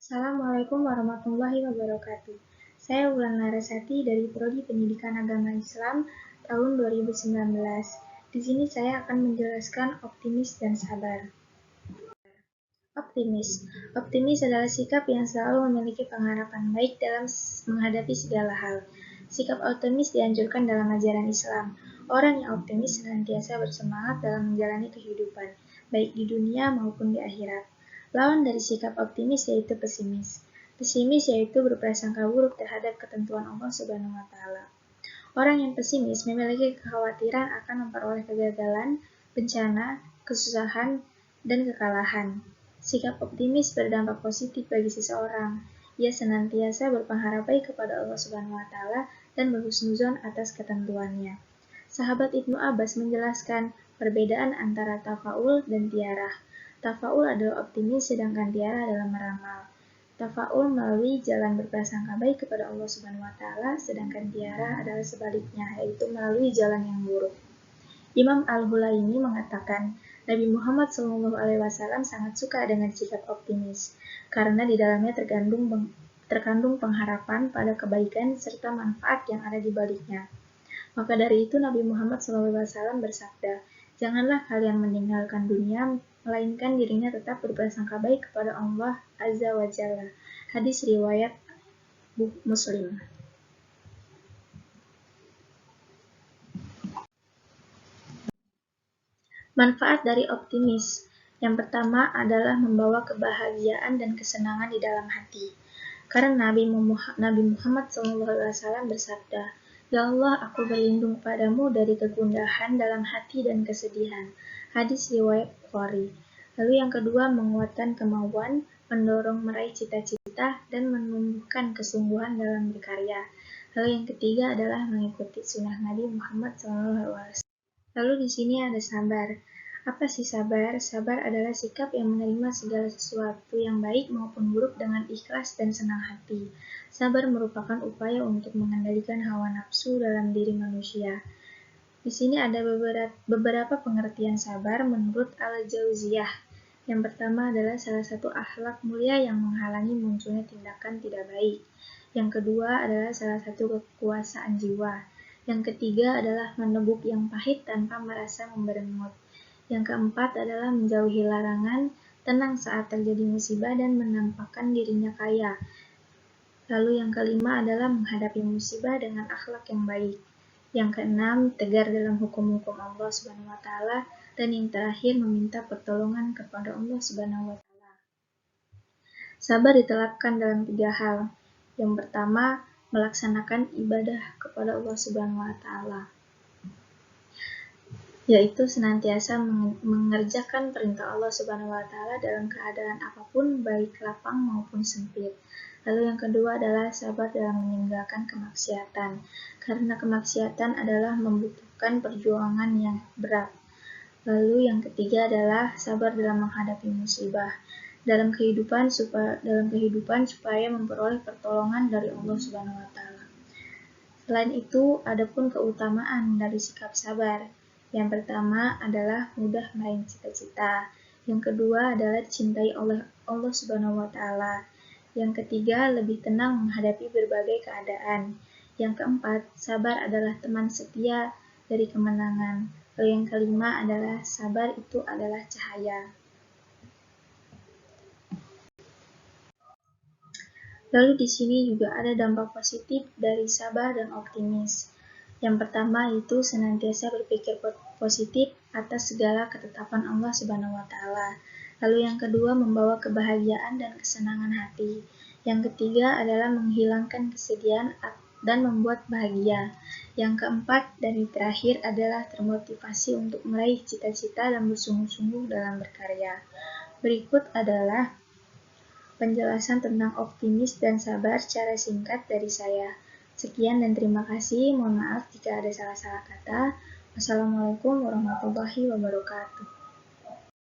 Assalamualaikum warahmatullahi wabarakatuh. Saya Wulan Larasati dari Prodi Pendidikan Agama Islam tahun 2019. Di sini saya akan menjelaskan optimis dan sabar. Optimis. Optimis adalah sikap yang selalu memiliki pengharapan baik dalam menghadapi segala hal. Sikap optimis dianjurkan dalam ajaran Islam. Orang yang optimis senantiasa bersemangat dalam menjalani kehidupan, baik di dunia maupun di akhirat. Lawan dari sikap optimis yaitu pesimis. Pesimis yaitu berprasangka buruk terhadap ketentuan Allah Subhanahu wa taala. Orang yang pesimis memiliki kekhawatiran akan memperoleh kegagalan, bencana, kesusahan, dan kekalahan. Sikap optimis berdampak positif bagi seseorang. Ia senantiasa berpengharap baik kepada Allah Subhanahu wa taala dan berhusnuzon atas ketentuannya. Sahabat Ibnu Abbas menjelaskan perbedaan antara tafaul dan tiarah. Tafaul adalah optimis sedangkan tiarah adalah meramal. Tafaul melalui jalan berprasangka baik kepada Allah Subhanahu wa taala, sedangkan tiarah adalah sebaliknya, yaitu melalui jalan yang buruk. Imam Al-Hulaimi mengatakan, Nabi Muhammad SAW sangat suka dengan sikap optimis, karena di dalamnya terkandung pengharapan pada kebaikan serta manfaat yang ada di baliknya. Maka dari itu Nabi Muhammad SAW bersabda, janganlah kalian meninggalkan dunia, melainkan dirinya tetap berprasangka baik kepada Allah Azza wa Jalla. Hadis riwayat Muslim. Manfaat dari optimis. Yang pertama adalah membawa kebahagiaan dan kesenangan di dalam hati. Karena Nabi Muhammad SAW bersabda, Ya Allah, aku berlindung padamu dari kegundahan dalam hati dan kesedihan. Hadis riwayat Bukhari. Lalu yang kedua, menguatkan kemauan, mendorong meraih cita-cita, dan menumbuhkan kesungguhan dalam berkarya. Lalu yang ketiga adalah mengikuti sunnah Nabi Muhammad SAW. Lalu di sini ada sabar. Apa sih sabar? Sabar adalah sikap yang menerima segala sesuatu yang baik maupun buruk dengan ikhlas dan senang hati. Sabar merupakan upaya untuk mengendalikan hawa nafsu dalam diri manusia. Di sini ada beberapa pengertian sabar menurut Al-Jauziyah. Yang pertama adalah salah satu akhlak mulia yang menghalangi munculnya tindakan tidak baik. Yang kedua adalah salah satu kekuasaan jiwa. Yang ketiga adalah menebuk yang pahit tanpa merasa memberengut. Yang keempat adalah menjauhi larangan, tenang saat terjadi musibah, dan menampakkan dirinya kaya. Lalu yang kelima adalah menghadapi musibah dengan akhlak yang baik. Yang keenam, tegar dalam hukum-hukum Allah Subhanahu wa taala, dan yang terakhir meminta pertolongan kepada Allah Subhanahu wa taala. Sabar diterapkan dalam 3 hal. Yang pertama, melaksanakan ibadah kepada Allah Subhanahu wa taala, yaitu senantiasa mengerjakan perintah Allah Subhanahu wa taala dalam keadaan apapun, baik lapang maupun sempit. Lalu yang kedua adalah sabar dalam meninggalkan kemaksiatan, karena kemaksiatan adalah membutuhkan perjuangan yang berat. Lalu yang ketiga adalah sabar dalam menghadapi musibah dalam kehidupan supaya memperoleh pertolongan dari Allah Subhanahu wa taala. Selain itu, adapun keutamaan dari sikap sabar. Yang pertama adalah mudah meraih cita-cita. Yang kedua adalah dicintai oleh Allah Subhanahu wa taala. Yang ketiga, lebih tenang menghadapi berbagai keadaan. Yang keempat, sabar adalah teman setia dari kemenangan. Lalu yang kelima adalah sabar itu adalah cahaya. Lalu di sini juga ada dampak positif dari sabar dan optimis. Yang pertama itu senantiasa berpikir positif atas segala ketetapan Allah Subhanahu wa taala. Lalu yang kedua membawa kebahagiaan dan kesenangan hati. Yang ketiga adalah menghilangkan kesedihan dan membuat bahagia. Yang keempat dan terakhir adalah termotivasi untuk meraih cita-cita dan bersungguh-sungguh dalam berkarya. Berikut adalah penjelasan tentang optimis dan sabar secara singkat dari saya. Sekian dan terima kasih. Mohon maaf jika ada salah-salah kata. Wassalamualaikum warahmatullahi wabarakatuh.